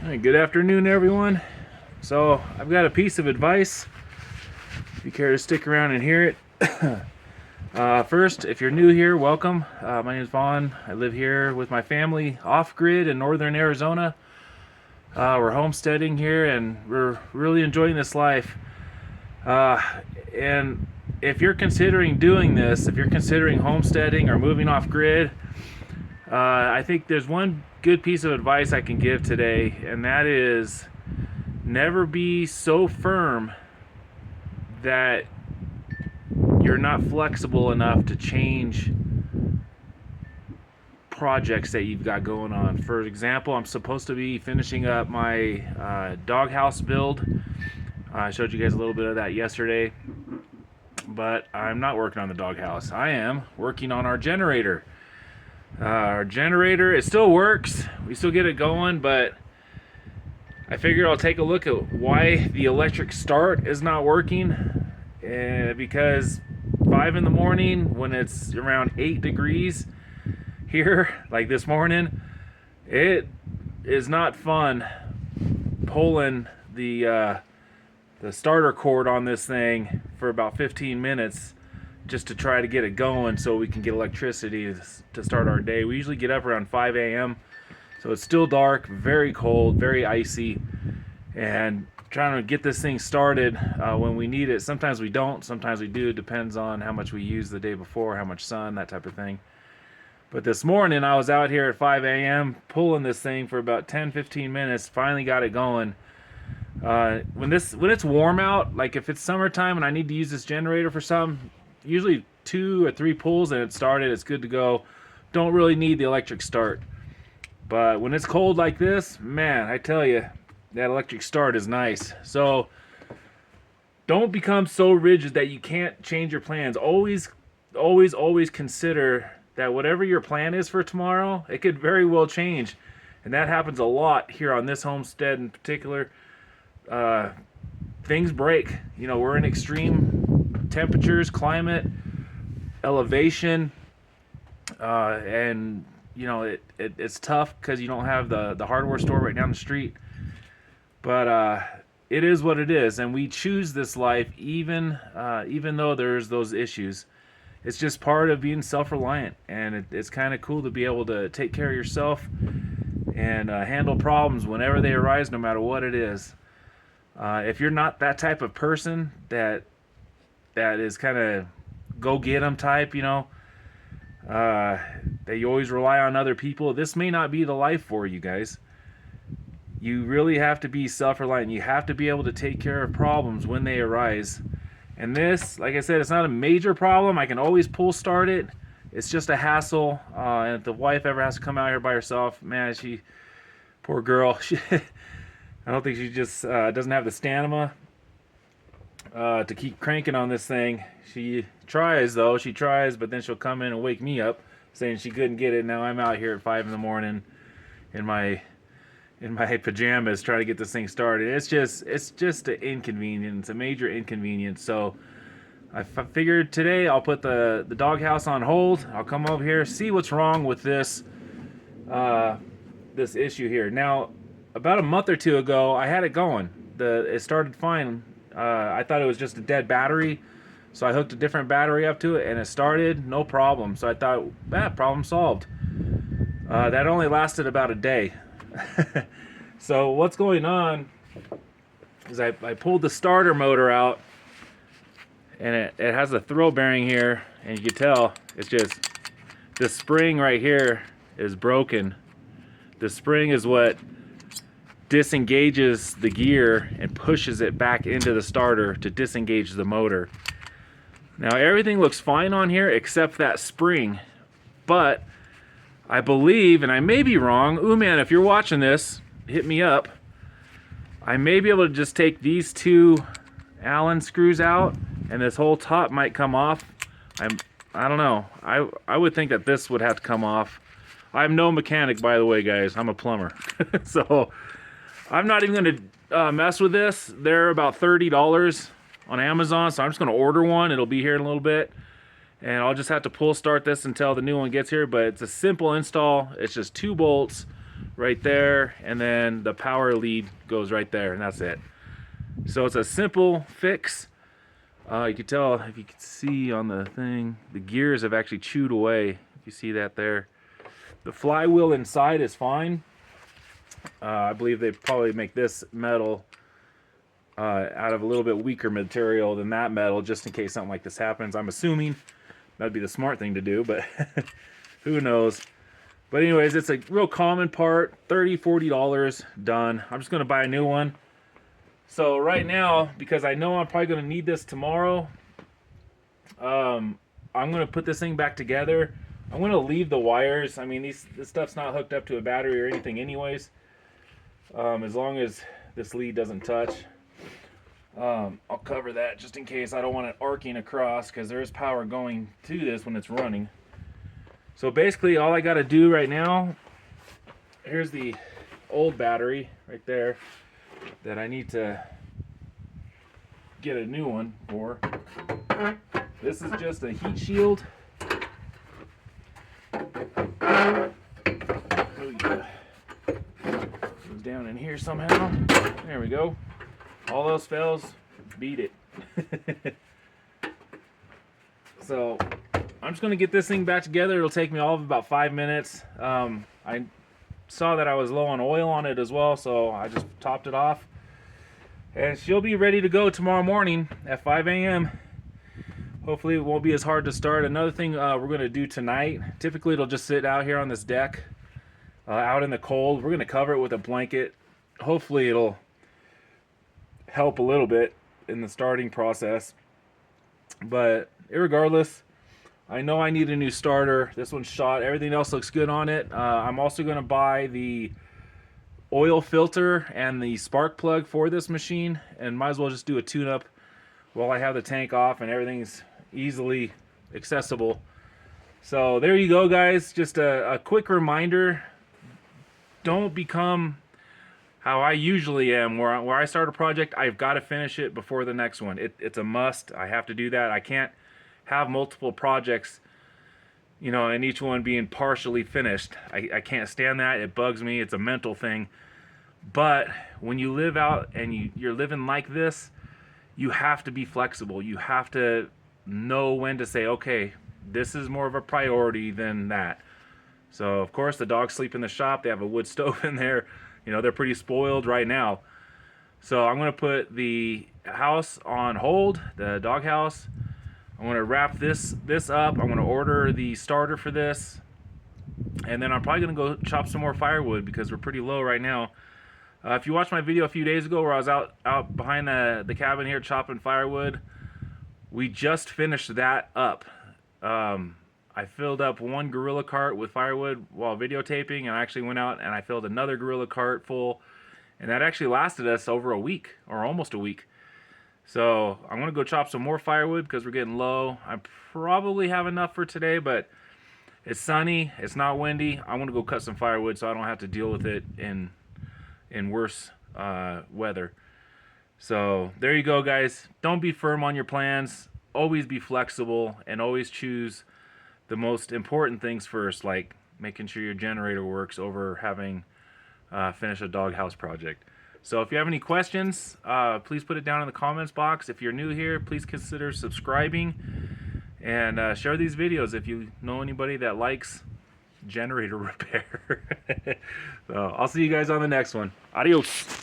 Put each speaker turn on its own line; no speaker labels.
Hey, good afternoon, everyone. So, I've got a piece of advice. If you care to stick around and hear it. First, if you're new here, welcome. My name is Vaughn. I live here with my family off grid in northern Arizona. We're homesteading here and we're really enjoying this life. Uh, and if you're considering doing this, if you're considering homesteading or moving off grid, I think there's one good piece of advice I can give today, and that is never be so firm that you're not flexible enough to change projects that you've got going on. For example, I'm supposed to be finishing up my doghouse build. I showed you guys a little bit of that yesterday, but I'm not working on the doghouse. I am working on our generator. Our generator, it still works. We still get it going, but I figured I'll take a look at why the electric start is not working. Because 5 in the morning, when it's around 8 degrees here, like this morning, it is not fun pulling the starter cord on this thing for about 15 minutes just to try to get it going so we can get electricity to start our day. We usually get up around 5 a.m. So it's still dark, very cold, very icy, and trying to get this thing started when we need it. Sometimes we don't, sometimes we do. It depends on how much we use the day before, how much sun, that type of thing. But this morning I was out here at 5 a.m. pulling this thing for about 10-15 minutes, finally got it going. When it's warm out, like if it's summertime and I need to use this generator for something, usually 2 or 3 pulls and it started, it's good to go. Don't really need the electric start. But when it's cold like this, man, I tell you, that electric start is nice. So don't become so rigid that you can't change your plans. Always consider that whatever your plan is for tomorrow, it could very well change. And that happens a lot here on this homestead in particular. Things break. You know, we're in extreme temperatures, climate, elevation, and you know it's tough because you don't have the hardware store right down the street. But it is what it is, and we choose this life even though there's those issues. It's just part of being self-reliant, and it's kind of cool to be able to take care of yourself and handle problems whenever they arise, no matter what it is. If you're not that type of person that is kind of go get 'em type, you know, that you always rely on other people, this may not be the life for you guys. You really have to be self-reliant. You have to be able to take care of problems when they arise. And this, like I said, it's not a major problem. I can always pull start it. It's just a hassle. And if the wife ever has to come out here by herself, man, poor girl, I don't think she just doesn't have the stamina to keep cranking on this thing. She tries, but then she'll come in and wake me up saying she couldn't get it. Now I'm out here at 5 in the morning in my pajamas trying to get this thing started. It's just an inconvenience, a major inconvenience. So I figured today I'll put the doghouse on hold. I'll come over here, see what's wrong with this issue here. Now, about a month or two ago, I had it going. It started fine. I thought it was just a dead battery, so I hooked a different battery up to it, and it started no problem. So I thought, problem solved. That only lasted about a day. So what's going on is I pulled the starter motor out, and it has a throw bearing here, and you can tell it's just this spring right here is broken. The spring is what disengages the gear and pushes it back into the starter to disengage the motor. Now everything looks fine on here except that spring, but I believe, and I may be wrong, ooh man, if you're watching this, hit me up. I may be able to just take these 2 Allen screws out and this whole top might come off. I don't know. I would think that this would have to come off. I'm no mechanic, by the way, guys. I'm a plumber. So I'm not even going to mess with this. They're about $30 on Amazon, so I'm just going to order one. It'll be here in a little bit. And I'll just have to pull start this until the new one gets here. But it's a simple install. It's just 2 bolts right there, and then the power lead goes right there, and that's it. So it's a simple fix. You can tell, if you can see on the thing, the gears have actually chewed away. If you see that there. The flywheel inside is fine. I believe they probably make this metal out of a little bit weaker material than that metal, just in case something like this happens. I'm assuming that'd be the smart thing to do, but who knows. But anyways, it's a real common part, $30–40, done. I'm just going to buy a new one. So right now, because I know I'm probably going to need this tomorrow, I'm going to put this thing back together. I'm going to leave the wires. I mean, this stuff's not hooked up to a battery or anything anyways. As long as this lead doesn't touch. I'll cover that just in case. I don't want it arcing across, because there is power going to this when it's running. So basically all I got to do right now, here's the old battery right there that I need to get a new one for. This is just a heat shield. Oh, yeah. Goes down in here somehow. There we go. All else fails, beat it. So I'm just going to get this thing back together. It'll take me all of about 5 minutes. I saw that I was low on oil on it as well, so I just topped it off. And she'll be ready to go tomorrow morning at 5 a.m. Hopefully it won't be as hard to start. Another thing we're going to do tonight, typically it'll just sit out here on this deck, out in the cold. We're going to cover it with a blanket. Hopefully it'll help a little bit in the starting process. But irregardless, I know I need a new starter. This one's shot. Everything else looks good on it. I'm also going to buy the oil filter and the spark plug for this machine, and might as well just do a tune-up while I have the tank off and everything's easily accessible. So there you go, guys. Just a quick reminder. Don't become how I usually am, where I start a project, I've got to finish it before the next one. It's a must. I have to do that. I can't have multiple projects, you know, and each one being partially finished. I can't stand that. It bugs me. It's a mental thing. But when you live out and you're living like this, you have to be flexible. You have to know when to say, okay, this is more of a priority than that. So, of course, the dogs sleep in the shop. They have a wood stove in there. You know, they're pretty spoiled right now. So I'm going to put the house on hold, the dog house. I'm going to wrap this up. I'm going to order the starter for this. And then I'm probably going to go chop some more firewood because we're pretty low right now. If you watched my video a few days ago where I was out behind the cabin here chopping firewood, we just finished that up. I filled up one gorilla cart with firewood while videotaping, and I actually went out and I filled another gorilla cart full, and that actually lasted us over a week, or almost a week. So I'm going to go chop some more firewood because we're getting low. I probably have enough for today, but it's sunny, it's not windy. I want to go cut some firewood so I don't have to deal with it in worse weather. So there you go, guys. Don't be firm on your plans. Always be flexible and always choose the most important things first, like making sure your generator works over having finish a doghouse project. So if you have any questions, please put it down in the comments box. If you're new here, please consider subscribing and share these videos if you know anybody that likes generator repair. So I'll see you guys on the next one. Adios.